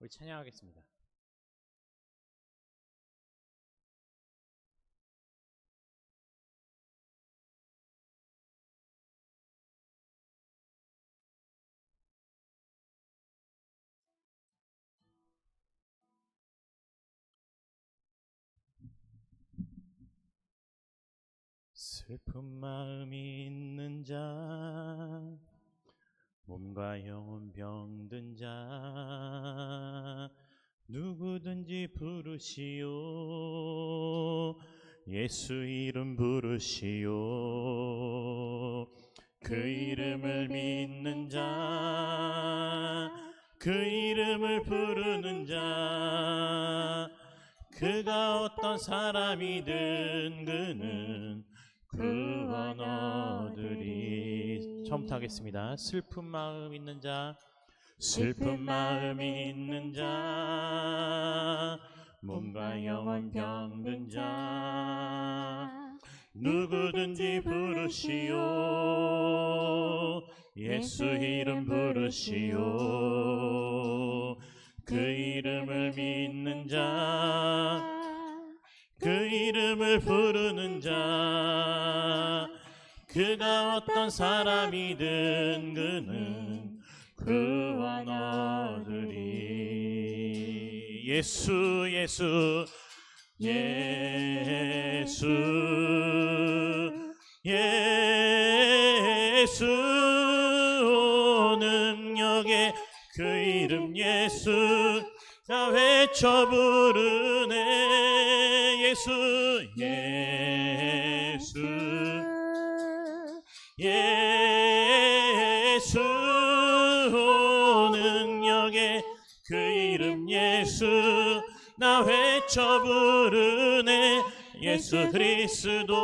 우리 찬양하겠습니다. 슬픈 마음이 있는 자, 몸과 영혼 병든 자, 누구든지 부르시오. 예수 이름 부르시오. 그 이름을 믿는 자, 그 이름을 부르는 자, 그가 어떤 사람이든 그는 구원 얻으리. 처음부터 하겠습니다. 슬픈 마음 있는 자, 슬픈 마음이 있는 자, 몸과 영혼 병든 자, 누구든지 부르시오. 예수 이름 부르시오. 그 이름을 믿는 자, 그 이름을 부르는 자, 그가 어떤 사람이든 그는 구원 얻으리. 예수 예수 예수 예수 능력의 그 이름 예수 다 외쳐 부르네. 예수 예수 예수 능력의 그 이름 예수 나 외쳐 부르네. 예수 그리스도.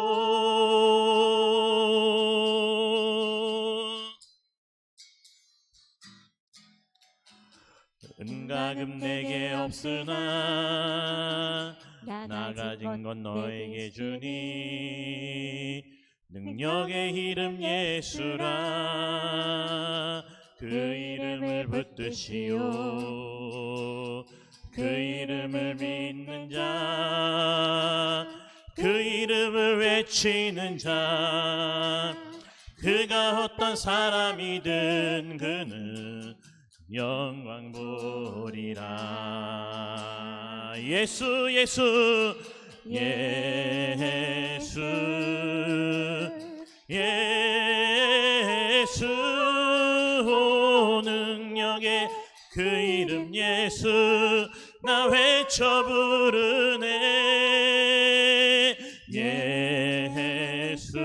은과 금 내게 없으나 나 가진 건 너에게 주니. 능력의 이름 예수라. 그 이름을 붙드시오. 그 이름을 믿는 자, 그 이름을 외치는 자, 그가 어떤 사람이든 그는 영광 보리라. 예수 예수 예수 예수 능력의 그 이름 예수 나 외쳐 부르네. 예수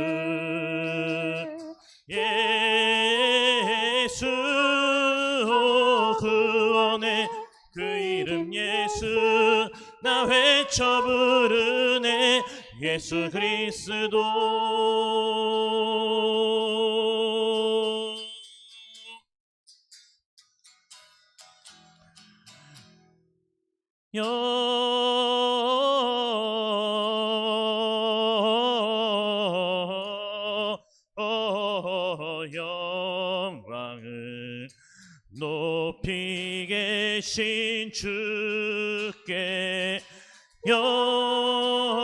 예수 구원의 그 이름 예수 나 외쳐 부르네. 예수 그리스도. 영광을 높이 계신 주께 영광을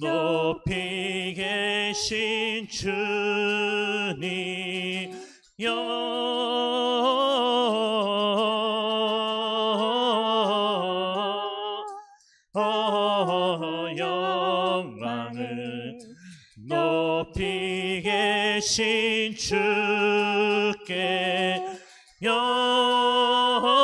높이 계신 주님 영광을 높이 계신 주께 영광을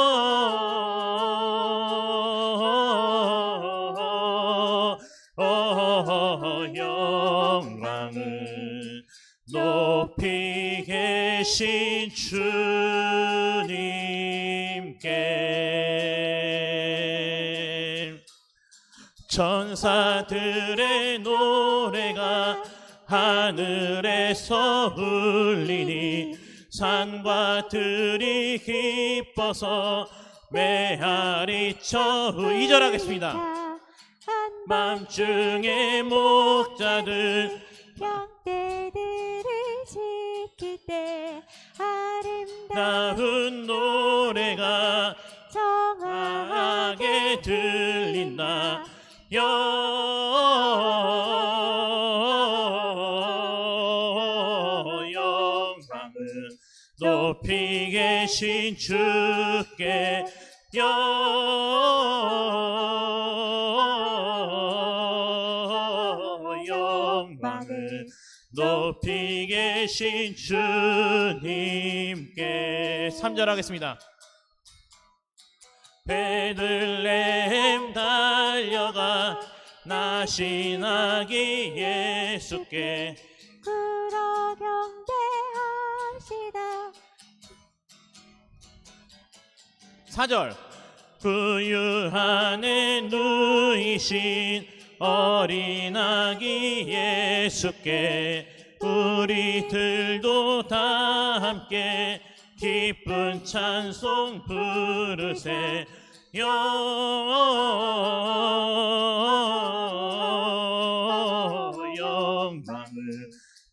높이 계신 주님께. 천사들의 노래가 하늘에서 울리니 산과 들이 기뻐서 메아리쳐. 2절 하겠습니다. 밤중에 목자들 병떼들을 지킬 때 나은 노래가 정하게 하게 들린다. 영광을 높이 계신 주께 영광을 높이 계신 주님께. 3절 하겠습니다. 베들레헴 달려가 나신 아기 예수께 그러 경배하시다. 4절 부유 안에 누이신 어린 아기 예수께 우리들도 다 함께 기쁜 찬송 부르세. 영광을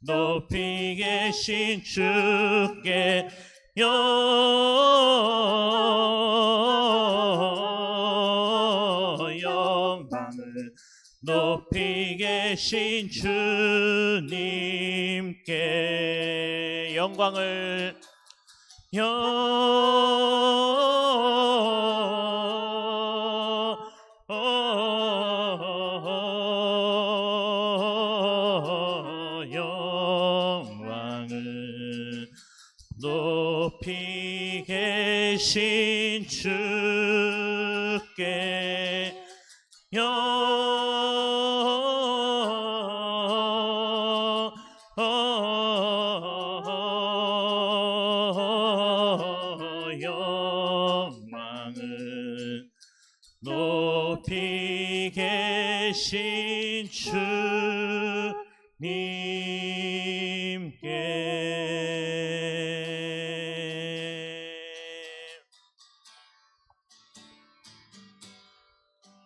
높이 계신 주께 영광을 높이 계신 주님께. 영광을 영광을 높이 계신 주께 영광을 높이 계신 주님께.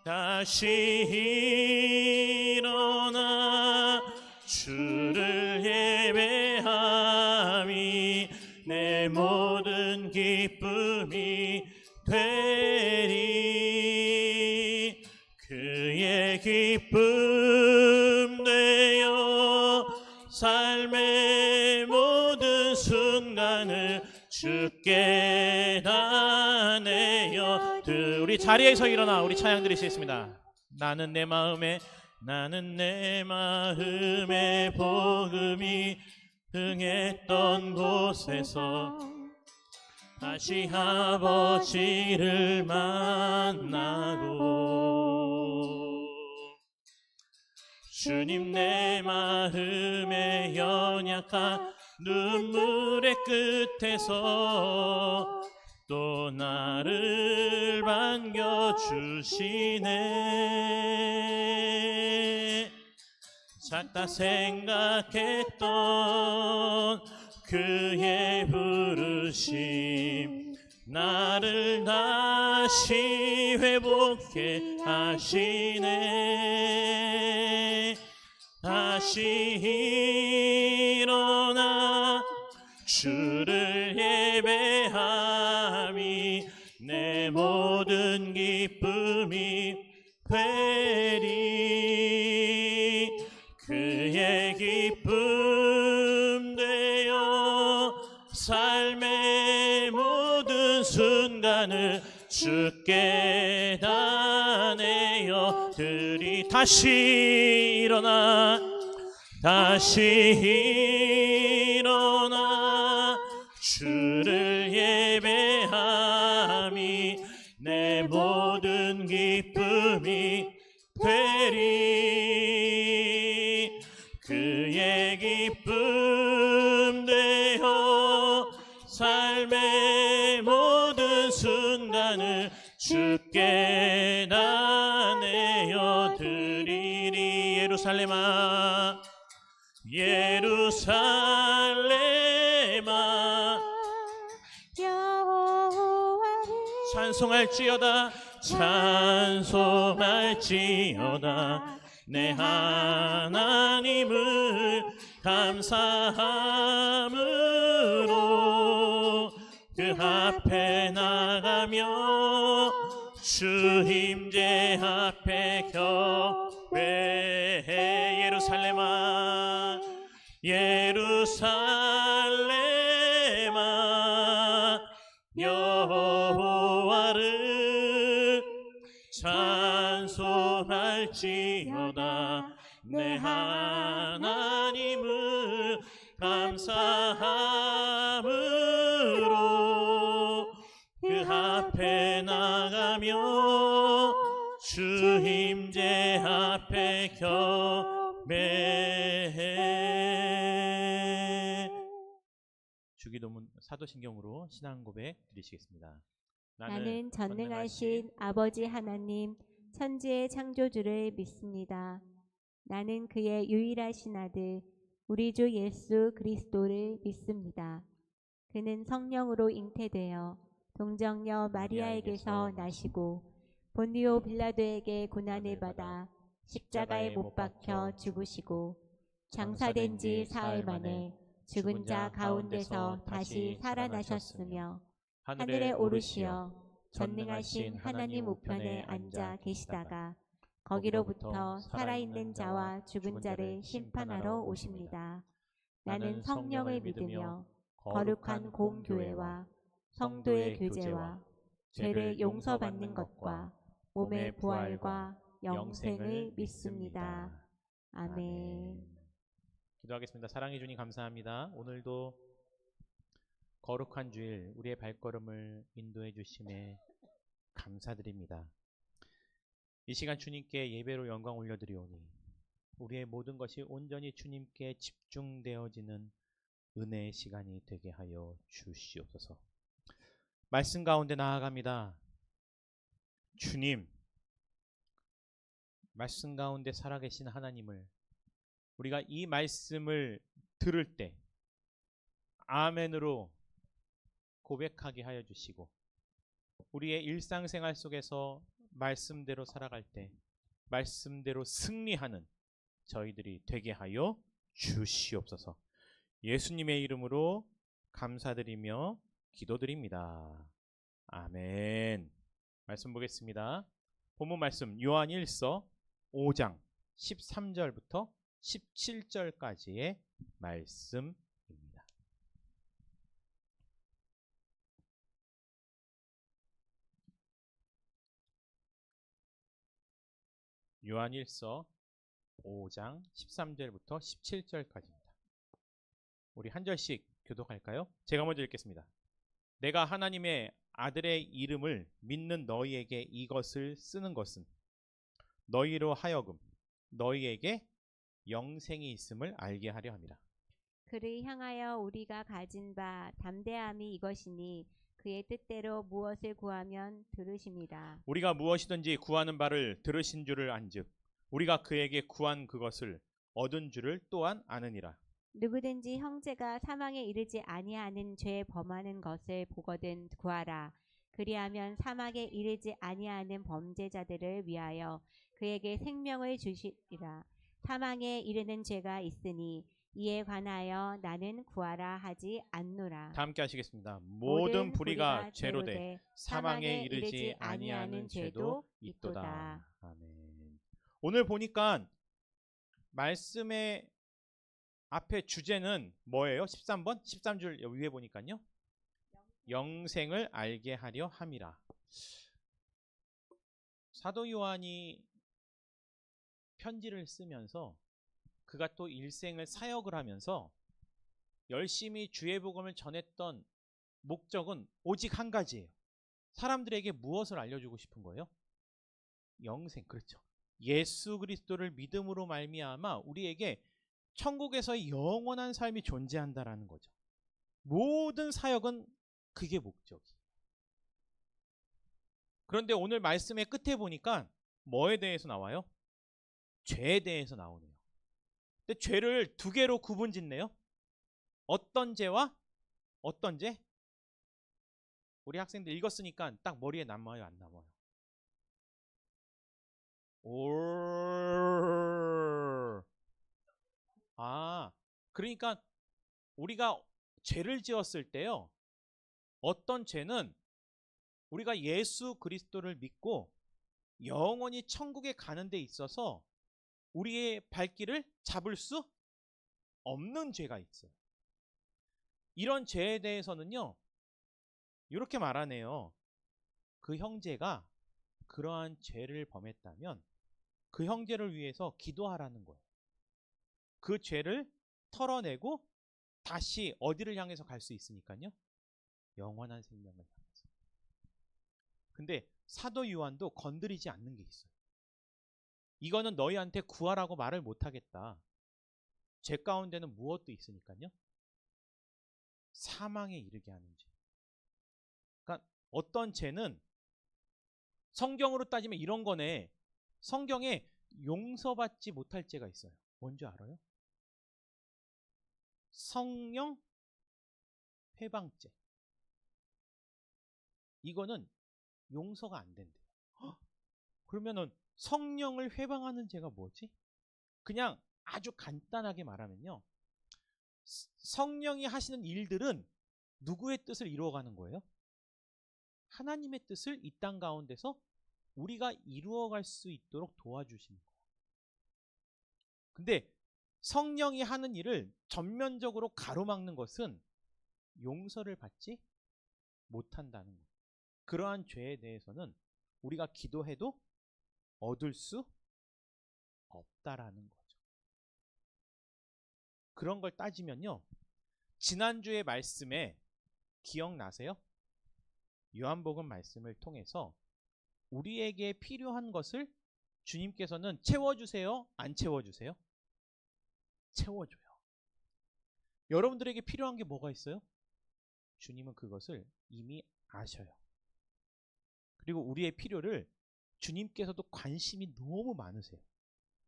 다시 일어나 주를 예배함이 내 모든 기쁨이 되리. 그의 기쁨 되어 삶의 모든 순간을 주께 다 내어. 우리 자리에서 일어나 우리 찬양 드릴 수 있습니다. 나는 내 마음에 복음이 흥했던 곳에서 다시 아버지를 만나고 주님 내 마음의 연약한 눈물의 끝에서 또 나를 반겨주시네. 작다 생각했던 그의 부르심 나를 다시 회복해 하시네. 다시 일어나 주를 예배함이 내 모든 기쁨이 되리. 그의 기쁨 되어 삶의 모든 순간을 주께 다 내어 드리. 다시 일어나 주를 예배함이 내 모든 기쁨이 되리. 그의 기쁨 되어 삶의 모든 순간을 주께 다 내어 드리리. 예루살렘아 예루살렘아 여호와를 찬송할지어다 찬송할지어다. 내 하나님을 감사함으로 그 앞에 나가며 주 임재 앞에 경배해. 예루살렘아 예루살렘아 여호와를 찬송할지어다. 내 하나님을 감사함으로 그 앞에 나가며 주 임재 앞에 경배해. 주기도문 사도신경으로 신앙 고백 드리시겠습니다. 나는 전능하신 아버지 하나님 천지의 창조주를 믿습니다. 나는 그의 유일하신 아들 우리 주 예수 그리스도를 믿습니다. 그는 성령으로 잉태되어 동정녀 마리아에게서 나시고 본디오 빌라도에게 고난을 받아 십자가에 못 박혀 죽으시고 장사된 지 사흘 만에 죽은 자 가운데서 다시 살아나셨으며 하늘에 오르시어 전능하신 하나님 우편에 앉아 계시다가 거기로부터 살아있는 자와 죽은 자를 심판하러 오십니다. 나는 성령을 믿으며 거룩한 공교회와 성도의 교제와 죄를 용서받는 것과 몸의 부활과 영생을 믿습니다. 아멘. 기도하겠습니다. 사랑해 주님 감사합니다. 오늘도 거룩한 주일 우리의 발걸음을 인도해 주심에 감사드립니다. 이 시간 주님께 예배로 영광 올려드리오니 우리의 모든 것이 온전히 주님께 집중되어지는 은혜의 시간이 되게 하여 주시옵소서. 말씀 가운데 나아갑니다. 주님, 말씀 가운데 살아계신 하나님을 우리가 이 말씀을 들을 때 아멘으로 고백하게 하여 주시고 우리의 일상생활 속에서 말씀대로 살아갈 때 말씀대로 승리하는 저희들이 되게 하여 주시옵소서. 예수님의 이름으로 감사드리며 기도드립니다. 아멘. 말씀 보겠습니다. 본문 말씀 요한 1서 5장 13절부터 17절까지의 말씀입니다. 요한 1서 5장 13절부터 17절까지입니다. 우리 한 절씩 교독할까요? 제가 먼저 읽겠습니다. 내가 하나님의 아들의 이름을 믿는 너희에게 이것을 쓰는 것은 너희로 하여금 너희에게 영생이 있음을 알게 하려 함이라. 그를 향하여 우리가 가진 바 담대함이 이것이니 그의 뜻대로 무엇을 구하면 들으십니다. 우리가 무엇이든지 구하는 바를 들으신 줄을 안즉 우리가 그에게 구한 그것을 얻은 줄을 또한 아느니라. 누구든지 형제가 사망에 이르지 아니하는 죄 범하는 것을 보거든 구하라. 그리하면 사망에 이르지 아니하는 범죄자들을 위하여 그에게 생명을 주시리라. 사망에 이르는 죄가 있으니 이에 관하여 나는 구하라 하지 않노라. 다 함께 하시겠습니다. 모든 불의가 죄로 돼 사망에 이르지 아니하는 죄도 있도다. 아멘. 오늘 보니까 말씀의 앞에 주제는 뭐예요? 13번? 13줄 위에 보니까요. 영생을 알게 하려 함이라. 사도 요한이 편지를 쓰면서 그가 또 일생을 사역을 하면서 열심히 주의 복음을 전했던 목적은 오직 한 가지예요. 사람들에게 무엇을 알려주고 싶은 거예요? 영생. 그렇죠. 예수 그리스도를 믿음으로 말미암아 우리에게 천국에서의 영원한 삶이 존재한다라는 거죠. 모든 사역은 그게 목적이에요. 그런데 오늘 말씀의 끝에 보니까 뭐에 대해서 나와요? 죄에 대해서 나오네요. 근데 죄를 두 개로 구분짓네요. 어떤 죄와 어떤 죄? 우리 학생들 읽었으니까 딱 머리에 남아요, 안 남아요? 올. 아, 그러니까 우리가 죄를 지었을 때요. 어떤 죄는 우리가 예수 그리스도를 믿고 영원히 천국에 가는 데 있어서 우리의 발길을 잡을 수 없는 죄가 있어요. 이런 죄에 대해서는요. 이렇게 말하네요. 그 형제가 그러한 죄를 범했다면 그 형제를 위해서 기도하라는 거예요. 그 죄를 털어내고 다시 어디를 향해서 갈 수 있으니까요. 영원한 생명을 향해서. 근데 사도 요한도 건드리지 않는 게 있어요. 이거는 너희한테 구하라고 말을 못하겠다. 죄 가운데는 무엇도 있으니까요. 사망에 이르게 하는 죄. 그러니까 어떤 죄는 성경으로 따지면 이런 거네. 성경에 용서받지 못할 죄가 있어요. 뭔지 알아요? 성령 회방죄. 이거는 용서가 안 된대요. 헉! 그러면은 성령을 회방하는 죄가 뭐지? 그냥 아주 간단하게 말하면요. 성령이 하시는 일들은 누구의 뜻을 이루어가는 거예요? 하나님의 뜻을 이 땅 가운데서 우리가 이루어갈 수 있도록 도와주시는 거예요. 근데 성령이 하는 일을 전면적으로 가로막는 것은 용서를 받지 못한다는 거예요. 그러한 죄에 대해서는 우리가 기도해도 얻을 수 없다라는 거죠. 그런 걸 따지면요. 지난주의 말씀에 기억나세요? 요한복음 말씀을 통해서 우리에게 필요한 것을 주님께서는 채워주세요? 안 채워주세요? 채워줘요. 여러분들에게 필요한 게 뭐가 있어요? 주님은 그것을 이미 아셔요. 그리고 우리의 필요를 주님께서도 관심이 너무 많으세요.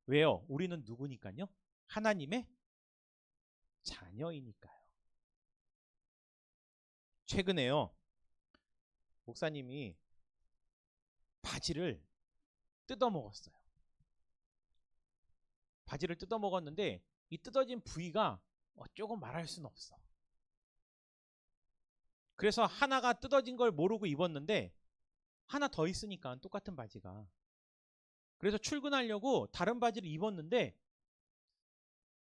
왜요? 우리는 누구니까요? 하나님의 자녀이니까요. 최근에요. 목사님이 바지를 뜯어먹었어요. 바지를 뜯어먹었는데 이 뜯어진 부위가 조금 말할 수는 없어. 그래서 하나가 뜯어진 걸 모르고 입었는데 하나 더 있으니까 똑같은 바지가. 그래서 출근하려고 다른 바지를 입었는데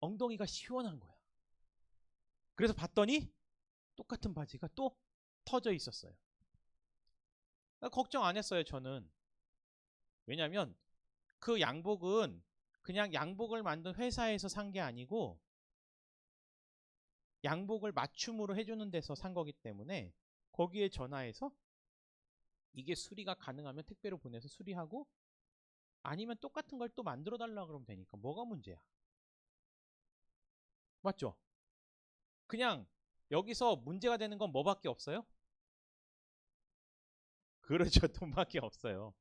엉덩이가 시원한 거야. 그래서 봤더니 똑같은 바지가 또 터져 있었어요. 걱정 안 했어요, 저는. 왜냐하면 그 양복은 그냥 양복을 만든 회사에서 산 게 아니고 양복을 맞춤으로 해주는 데서 산 거기 때문에 거기에 전화해서 이게 수리가 가능하면 택배로 보내서 수리하고 아니면 똑같은 걸 또 만들어 달라 그러면 되니까 뭐가 문제야? 맞죠? 그냥 여기서 문제가 되는 건 뭐밖에 없어요? 그렇죠. 돈밖에 없어요.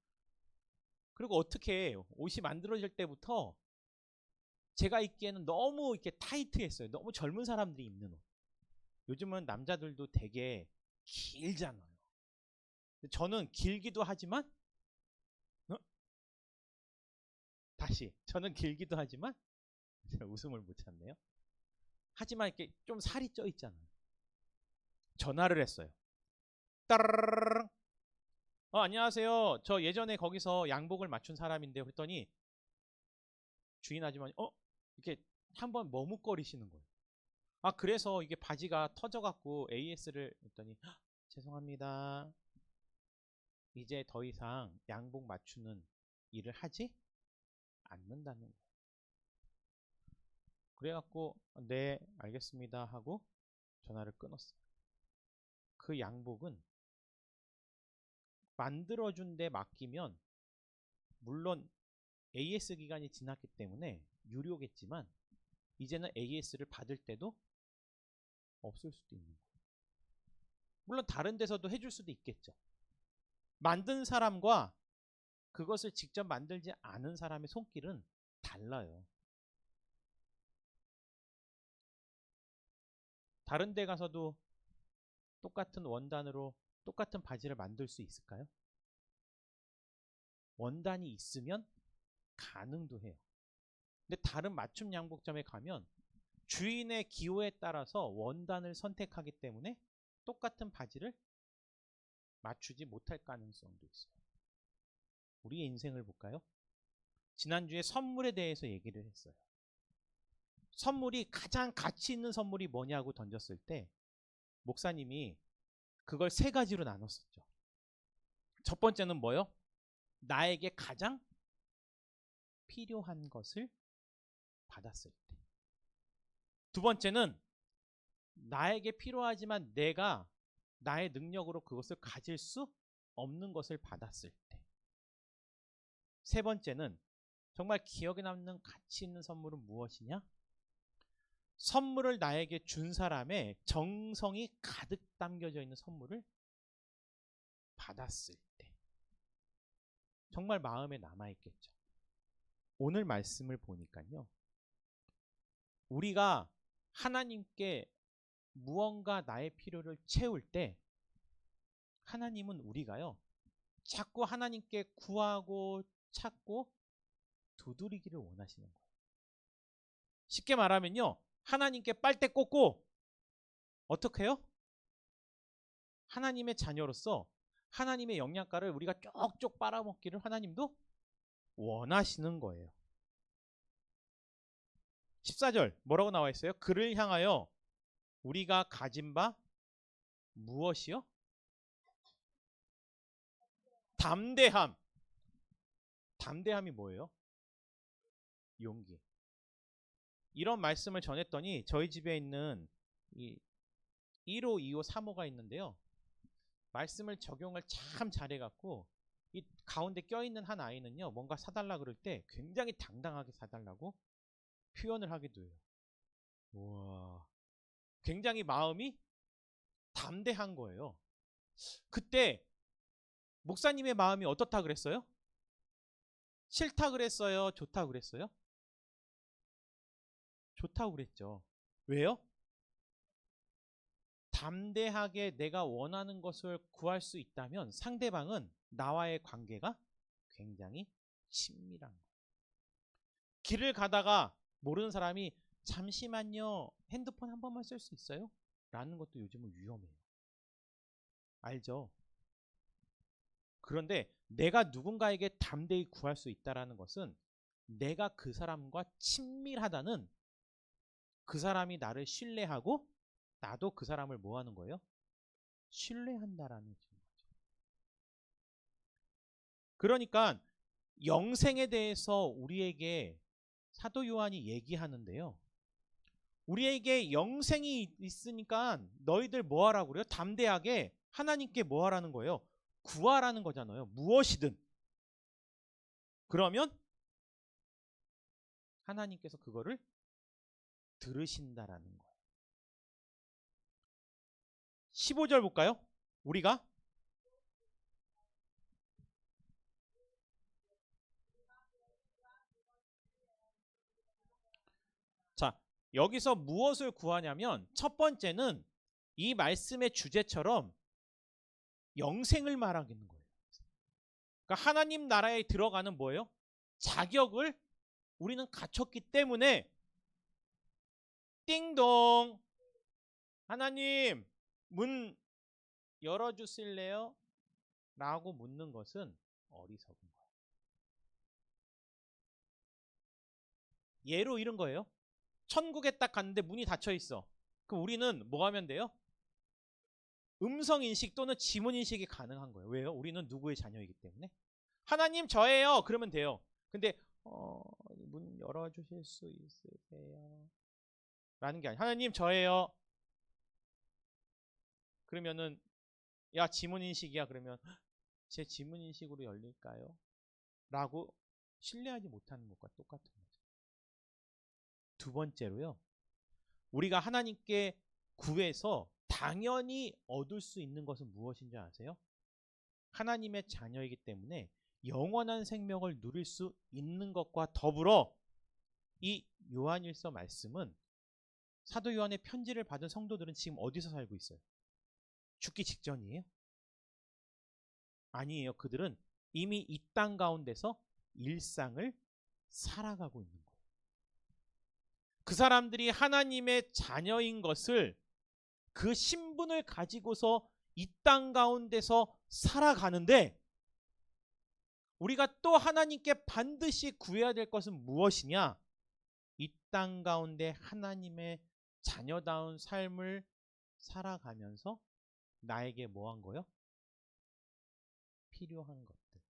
그리고 어떻게 옷이 만들어질 때부터 제가 입기에는 너무 이렇게 타이트했어요. 너무 젊은 사람들이 입는 옷. 요즘은 남자들도 되게 길잖아요. 저는 길기도 하지만 다시 저는 길기도 하지만 웃음을 못 참네요. 하지만 이렇게 좀 살이 쪄 있잖아요. 전화를 했어요. 따르르르. 안녕하세요. 저 예전에 거기서 양복을 맞춘 사람인데 그랬더니 주인 아주머니 이렇게 한번 머뭇거리시는 거예요. 그래서 이게 바지가 터져갖고 AS를 했더니 죄송합니다. 이제 더 이상 양복 맞추는 일을 하지 않는다는 거예요. 그래갖고 네 알겠습니다 하고 전화를 끊었어요. 그 양복은 만들어준 데 맡기면 물론 AS 기간이 지났기 때문에 유료겠지만 이제는 AS를 받을 때도 없을 수도 있는 거예요. 물론 다른 데서도 해줄 수도 있겠죠. 만든 사람과 그것을 직접 만들지 않은 사람의 손길은 달라요. 다른 데 가서도 똑같은 원단으로 똑같은 바지를 만들 수 있을까요? 원단이 있으면 가능도 해요. 근데 다른 맞춤 양복점에 가면 주인의 기호에 따라서 원단을 선택하기 때문에 똑같은 바지를 맞추지 못할 가능성도 있어요. 우리의 인생을 볼까요? 지난주에 선물에 대해서 얘기를 했어요. 선물이 가장 가치 있는 선물이 뭐냐고 던졌을 때 목사님이 그걸 3가지로 나눴었죠. 첫 번째는 뭐요? 나에게 가장 필요한 것을 받았을 때. 두 번째는 나에게 필요하지만 내가 나의 능력으로 그것을 가질 수 없는 것을 받았을 때. 세 번째는 정말 기억에 남는 가치 있는 선물은 무엇이냐? 선물을 나에게 준 사람의 정성이 가득 담겨져 있는 선물을 받았을 때. 정말 마음에 남아있겠죠. 오늘 말씀을 보니까요. 우리가 하나님께 무언가 나의 필요를 채울 때 하나님은 우리가요. 자꾸 하나님께 구하고 찾고 두드리기를 원하시는 거예요. 쉽게 말하면요. 하나님께 빨대 꽂고 어떻게 해요? 하나님의 자녀로서 하나님의 영양가를 우리가 쪽쪽 빨아먹기를 하나님도 원하시는 거예요. 14절 뭐라고 나와 있어요? 그를 향하여 우리가 가진 바 무엇이요? 담대함. 담대함이 뭐예요? 용기. 이런 말씀을 전했더니 저희 집에 있는 이 1호, 2호, 3호가 있는데요. 말씀을 적용을 참 잘해갖고 이 가운데 껴있는 한 아이는요. 뭔가 사달라 그럴 때 굉장히 당당하게 사달라고 표현을 하기도 해요. 우와, 굉장히 마음이 담대한 거예요. 그때 목사님의 마음이 어떻다 그랬어요? 싫다 그랬어요? 좋다 그랬어요? 좋다고 그랬죠. 왜요? 담대하게 내가 원하는 것을 구할 수 있다면 상대방은 나와의 관계가 굉장히 친밀한 거예요. 길을 가다가 모르는 사람이 잠시만요, 핸드폰 한 번만 쓸 수 있어요? 라는 것도 요즘은 위험해요. 알죠? 그런데 내가 누군가에게 담대히 구할 수 있다는 것은 내가 그 사람과 친밀하다는, 그 사람이 나를 신뢰하고 나도 그 사람을 뭐 하는 거예요? 신뢰한다라는 거죠. 그러니까 영생에 대해서 우리에게 사도 요한이 얘기하는데요. 우리에게 영생이 있으니까 너희들 뭐 하라고 그래요? 담대하게 하나님께 뭐 하라는 거예요? 구하라는 거잖아요. 무엇이든. 그러면 하나님께서 그거를 들으신다라는 거예요. 15절 볼까요? 우리가 자, 여기서 무엇을 구하냐면 첫 번째는 이 말씀의 주제처럼 영생을 말하는 거예요. 그러니까 하나님 나라에 들어가는 뭐예요? 자격을 우리는 갖췄기 때문에 띵동, 하나님 문 열어주실래요? 라고 묻는 것은 어리석은 거예요. 예로 이런 거예요. 천국에 딱 갔는데 문이 닫혀 있어. 그럼 우리는 뭐 하면 돼요? 음성 인식 또는 지문 인식이 가능한 거예요. 왜요? 우리는 누구의 자녀이기 때문에. 하나님 저예요. 그러면 돼요. 근데 문 열어주실 수 있으세요? 라는 게 아니에요. 하나님 저예요. 그러면은 야 지문 인식이야. 그러면 제 지문 인식으로 열릴까요? 라고 신뢰하지 못하는 것과 똑같은 거죠. 두 번째로요. 우리가 하나님께 구해서 당연히 얻을 수 있는 것은 무엇인지 아세요? 하나님의 자녀이기 때문에 영원한 생명을 누릴 수 있는 것과 더불어 이 요한일서 말씀은 사도 요한의 편지를 받은 성도들은 지금 어디서 살고 있어요? 죽기 직전이에요? 아니에요. 그들은 이미 이 땅 가운데서 일상을 살아가고 있는 거예요. 그 사람들이 하나님의 자녀인 것을, 그 신분을 가지고서 이 땅 가운데서 살아가는데, 우리가 또 하나님께 반드시 구해야 될 것은 무엇이냐? 이 땅 가운데 하나님의 자녀다운 삶을 살아가면서 나에게 뭐 한 거요? 필요한 것들.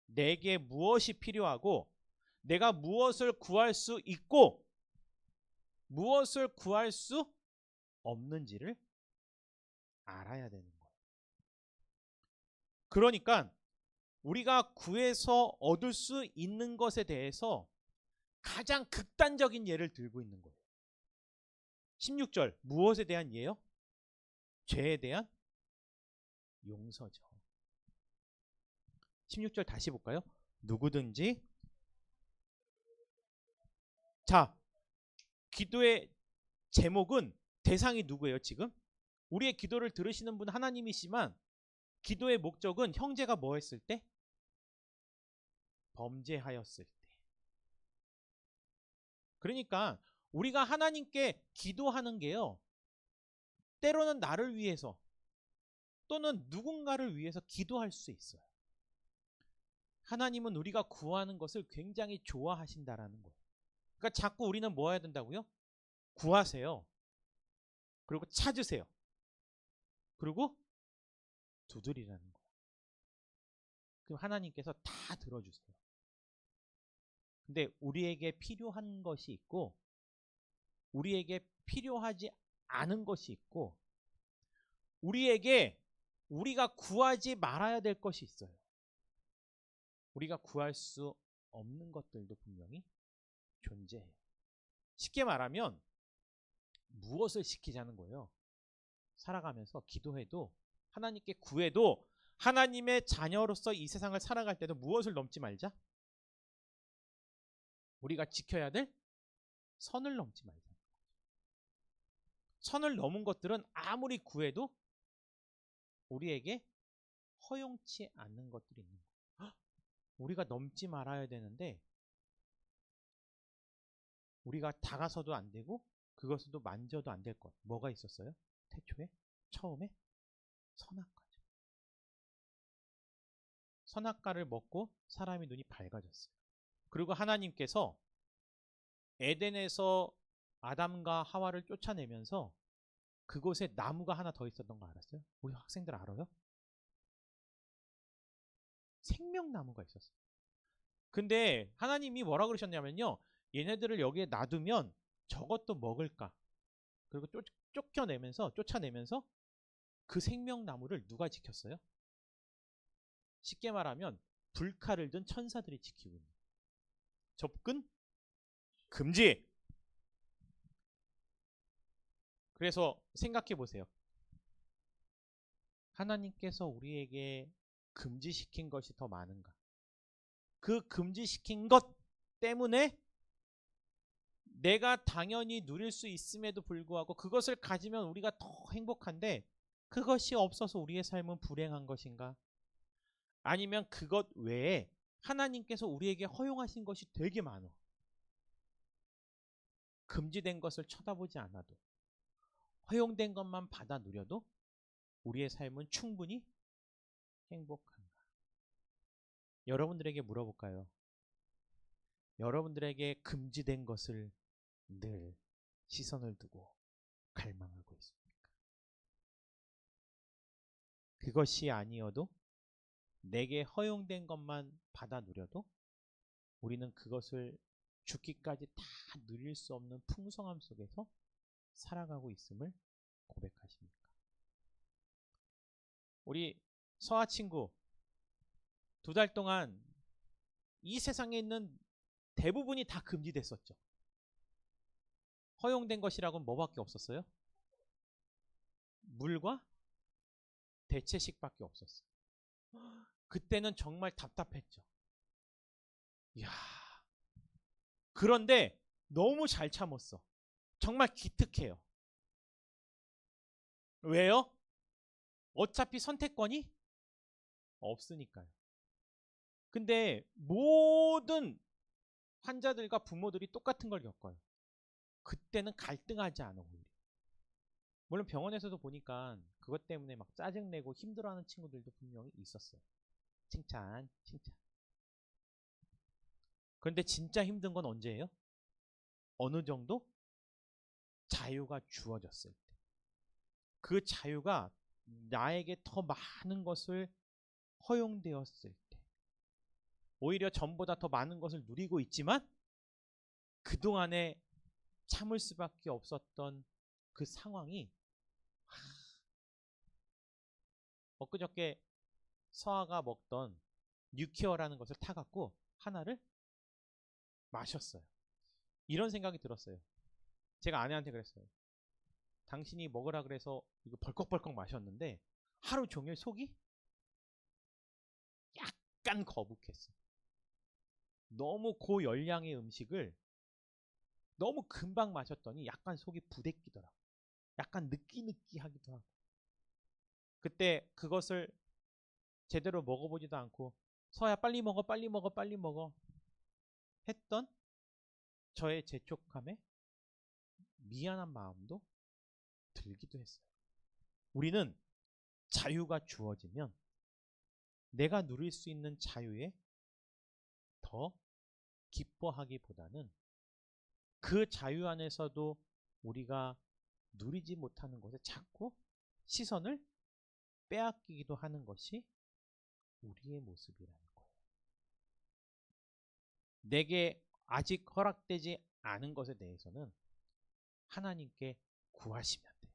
내게 무엇이 필요하고 내가 무엇을 구할 수 있고 무엇을 구할 수 없는지를 알아야 되는 거예요. 그러니까 우리가 구해서 얻을 수 있는 것에 대해서 가장 극단적인 예를 들고 있는 거예요. 16절 무엇에 대한 예요? 죄에 대한 용서죠. 16절 다시 볼까요? 누구든지, 자, 기도의 제목은, 대상이 누구예요 지금? 우리의 기도를 들으시는 분은 하나님이시지만 기도의 목적은 형제가 뭐 했을 때? 범죄하였을 때. 그러니까 우리가 하나님께 기도하는 게요, 때로는 나를 위해서 또는 누군가를 위해서 기도할 수 있어요. 하나님은 우리가 구하는 것을 굉장히 좋아하신다라는 거예요. 그러니까 자꾸 우리는 뭐 해야 된다고요? 구하세요. 그리고 찾으세요. 그리고 두드리라는 거예요. 그럼 하나님께서 다 들어주세요. 근데 우리에게 필요한 것이 있고 우리에게 필요하지 않은 것이 있고 우리가 구하지 말아야 될 것이 있어요. 우리가 구할 수 없는 것들도 분명히 존재해요. 쉽게 말하면 무엇을 시키자는 거예요? 살아가면서 기도해도 하나님께 구해도 하나님의 자녀로서 이 세상을 살아갈 때도 무엇을 넘지 말자? 우리가 지켜야 될 선을 넘지 말자. 선을 넘은 것들은 아무리 구해도 우리에게 허용치 않는 것들이 있는 거예요. 우리가 넘지 말아야 되는데 우리가 다가서도 안 되고 그것도 만져도 안 될 것. 뭐가 있었어요? 태초에? 처음에? 선악과죠. 선악과를 먹고 사람의 눈이 밝아졌어요. 그리고 하나님께서 에덴에서 아담과 하와를 쫓아내면서 그곳에 나무가 하나 더 있었던 거 알았어요? 우리 학생들 알아요? 생명나무가 있었어요. 근데 하나님이 뭐라 그러셨냐면요, 얘네들을 여기에 놔두면 저것도 먹을까? 그리고 쫓아내면서 그 생명나무를 누가 지켰어요? 쉽게 말하면 불칼을 든 천사들이 지키고 있는 거예요. 접근 금지. 그래서 생각해 보세요. 하나님께서 우리에게 금지시킨 것이 더 많은가? 그 금지시킨 것 때문에 내가 당연히 누릴 수 있음에도 불구하고 그것을 가지면 우리가 더 행복한데 그것이 없어서 우리의 삶은 불행한 것인가? 아니면 그것 외에 하나님께서 우리에게 허용하신 것이 되게 많아. 금지된 것을 쳐다보지 않아도 허용된 것만 받아 누려도 우리의 삶은 충분히 행복한가? 여러분들에게 물어볼까요? 여러분들에게 금지된 것을 늘 시선을 두고 갈망하고 있습니까? 그것이 아니어도 내게 허용된 것만 받아 누려도 우리는 그것을 죽기까지 다 누릴 수 없는 풍성함 속에서 살아가고 있음을 고백하십니까? 우리 서아 친구 2달 동안 이 세상에 있는 대부분이 다 금지됐었죠. 허용된 것이라고는 뭐밖에 없었어요? 물과 대체식밖에 없었어요. 그때는 정말 답답했죠. 이야. 그런데 너무 잘 참았어. 정말 기특해요. 왜요? 어차피 선택권이 없으니까요. 근데 모든 환자들과 부모들이 똑같은 걸 겪어요. 그때는 갈등하지 않아 오히려. 물론 병원에서도 보니까 그것 때문에 막 짜증내고 힘들어하는 친구들도 분명히 있었어요. 칭찬, 칭찬. 그런데 진짜 힘든 건 언제예요? 어느 정도 자유가 주어졌을 때. 그 자유가 나에게 더 많은 것을 허용되었을 때. 오히려 전보다 더 많은 것을 누리고 있지만 그동안에 참을 수밖에 없었던 그 상황이 엊그저께 서아가 먹던 뉴케어라는 것을 타갖고 하나를 마셨어요. 이런 생각이 들었어요. 제가 아내한테 그랬어요. 당신이 먹으라 그래서 이거 벌컥벌컥 마셨는데 하루 종일 속이 약간 거북했어. 너무 고열량의 음식을 너무 금방 마셨더니 약간 속이 부대끼더라고. 약간 느끼느끼하기도 하고. 그때 그것을 제대로 먹어보지도 않고 서야 빨리 먹어 빨리 먹어 빨리 먹어 했던 저의 재촉함에 미안한 마음도 들기도 했어요. 우리는 자유가 주어지면 내가 누릴 수 있는 자유에 더 기뻐하기보다는 그 자유 안에서도 우리가 누리지 못하는 것에 자꾸 시선을 빼앗기기도 하는 것이 우리의 모습이라는 거예요. 내게 아직 허락되지 않은 것에 대해서는 하나님께 구하시면 돼요.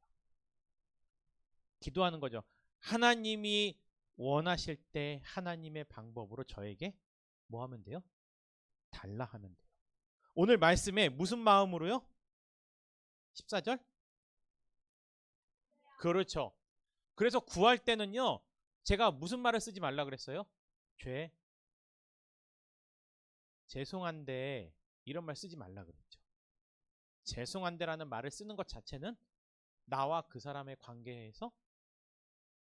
기도하는 거죠. 하나님이 원하실 때 하나님의 방법으로 저에게 뭐 하면 돼요? 달라 하면 돼요. 오늘 말씀에 무슨 마음으로요? 14절? 그렇죠. 그래서 구할 때는요. 제가 무슨 말을 쓰지 말라 그랬어요? 죄송한데 이런 말 쓰지 말라 그랬죠. 죄송한데라는 말을 쓰는 것 자체는 나와 그 사람의 관계에서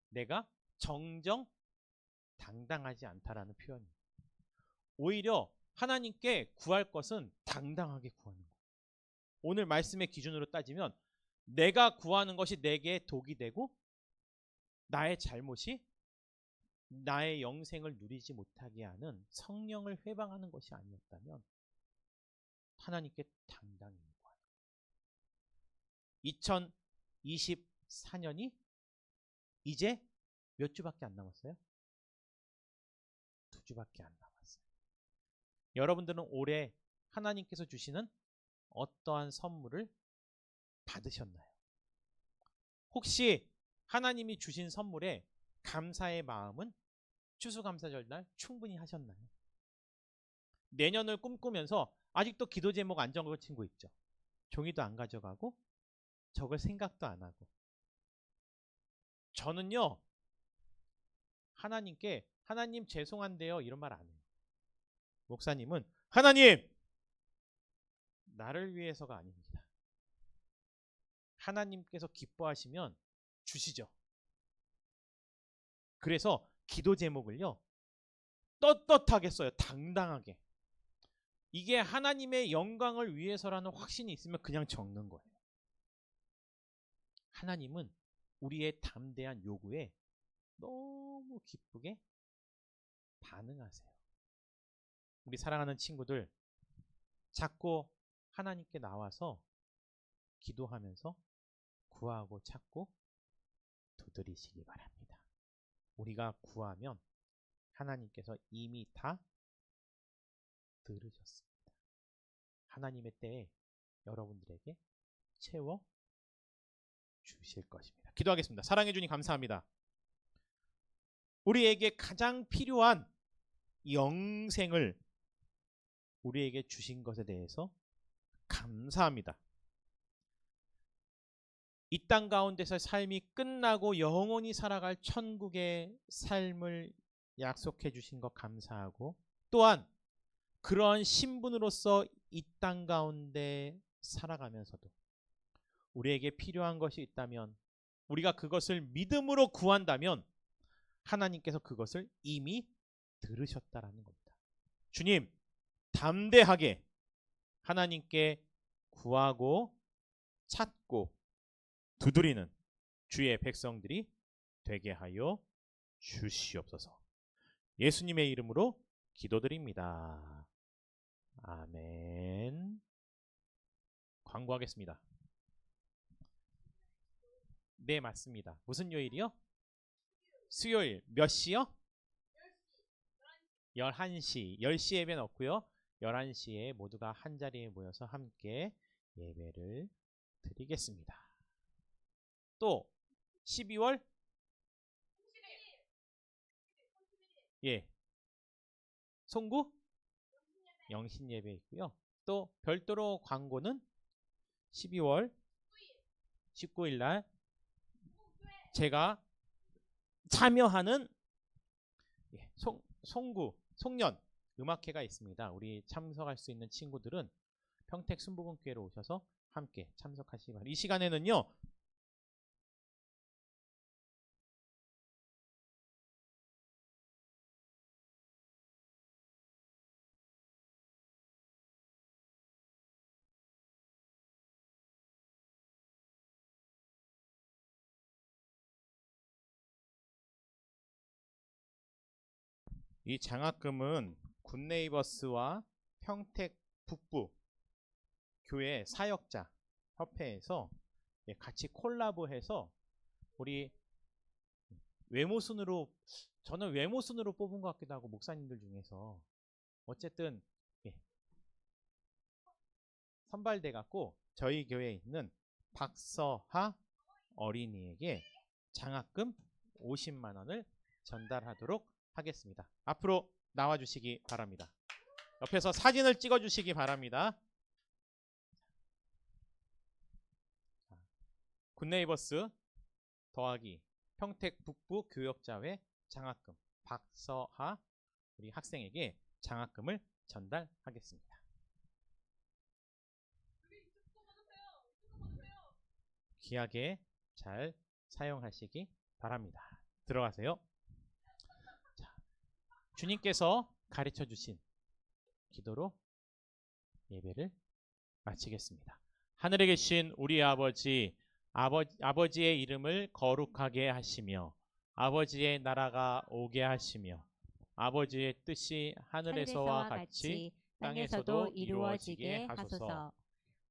내가 정정당당하지 않다라는 표현이에요. 오히려 하나님께 구할 것은 당당하게 구하는 거예요. 오늘 말씀의 기준으로 따지면 내가 구하는 것이 내게 독이 되고 나의 잘못이 나의 영생을 누리지 못하게 하는 성령을 회방하는 것이 아니었다면 하나님께 당당히 구하는 거예요. 2024년이 이제 몇 주밖에 안 남았어요? 2주밖에 안 남았어요. 여러분들은 올해 하나님께서 주시는 어떠한 선물을 받으셨나요? 혹시 하나님이 주신 선물에 감사의 마음은 추수감사절날 충분히 하셨나요? 내년을 꿈꾸면서 아직도 기도 제목 안 적은 친구 있죠? 종이도 안 가져가고 적을 생각도 안 하고. 저는요 하나님께 하나님 죄송한데요 이런 말 안 해요. 목사님은 하나님 나를 위해서가 아닙니다. 하나님께서 기뻐하시면 주시죠. 그래서 기도 제목을요 떳떳하게 써요. 당당하게. 이게 하나님의 영광을 위해서라는 확신이 있으면 그냥 적는 거예요. 하나님은 우리의 담대한 요구에 너무 기쁘게 반응하세요. 우리 사랑하는 친구들 자꾸 하나님께 나와서 기도하면서 구하고 찾고 두드리시기 바랍니다. 우리가 구하면 하나님께서 이미 다 들으셨습니다. 하나님의 때에 여러분들에게 채워 주실 것입니다. 기도하겠습니다. 사랑해 주님 감사합니다. 우리에게 가장 필요한 영생을 우리에게 주신 것에 대해서 감사합니다. 이 땅 가운데서 삶이 끝나고 영원히 살아갈 천국의 삶을 약속해 주신 것 감사하고 또한 그러한 신분으로서 이 땅 가운데 살아가면서도 우리에게 필요한 것이 있다면 우리가 그것을 믿음으로 구한다면 하나님께서 그것을 이미 들으셨다라는 겁니다. 주님 담대하게 하나님께 구하고 찾고 두드리는 주의 백성들이 되게 하여 주시옵소서. 예수님의 이름으로 기도드립니다. 아멘. 광고하겠습니다. 네, 맞습니다. 무슨 요일이요? 수요일. 몇 시요? 11시. 10시 예배 넣고요. 11시에 모두가 한자리에 모여서 함께 예배를 드리겠습니다. 또 12월 예. 송구 영신 예배 있고요. 또 별도로 광고는 12월 19일 날 제가 참여하는 송구 송년 음악회가 있습니다. 우리 참석할 수 있는 친구들은 평택 순복음교회로 오셔서 함께 참석하시기 바랍니다. 이 시간에는요. 이 장학금은 굿네이버스와 평택 북부 교회 사역자 협회에서 같이 콜라보해서 우리 외모순으로 저는 외모순으로 뽑은 것 같기도 하고 목사님들 중에서 어쨌든 선발돼 갖고 저희 교회에 있는 박서하 어린이에게 장학금 50만 원을 전달하도록 하겠습니다. 앞으로 나와주시기 바랍니다. 옆에서 사진을 찍어주시기 바랍니다. 굿네이버스 더하기 평택 북부 교역자회 장학금 박서하 우리 학생에게 장학금을 전달하겠습니다. 귀하게 잘 사용하시기 바랍니다. 들어가세요. 자, 주님께서 가르쳐 주신 기도로 예배를 마치겠습니다. 하늘에 계신 우리 아버지의 이름을 거룩하게 하시며 아버지의 나라가 오게 하시며 아버지의 뜻이 하늘에서와 같이 땅에서도 이루어지게 하소서.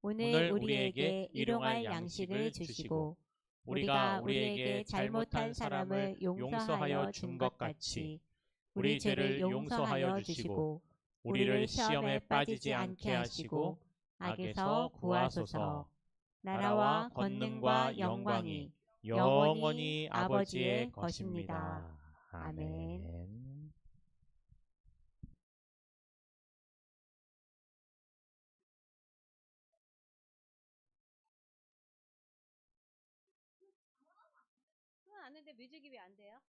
오늘 우리에게 일용할 양식을 주시고 우리가 우리에게 잘못한 사람을 용서하여 준 것 같이 우리 죄를 용서하여 주시고 우리를 시험에 빠지지 않게 하시고 악에서 구하소서. 나라와 권능과 영광이 영원히 아버지의 것입니다. 아멘. 아는데 뮤직이 왜 안 돼요?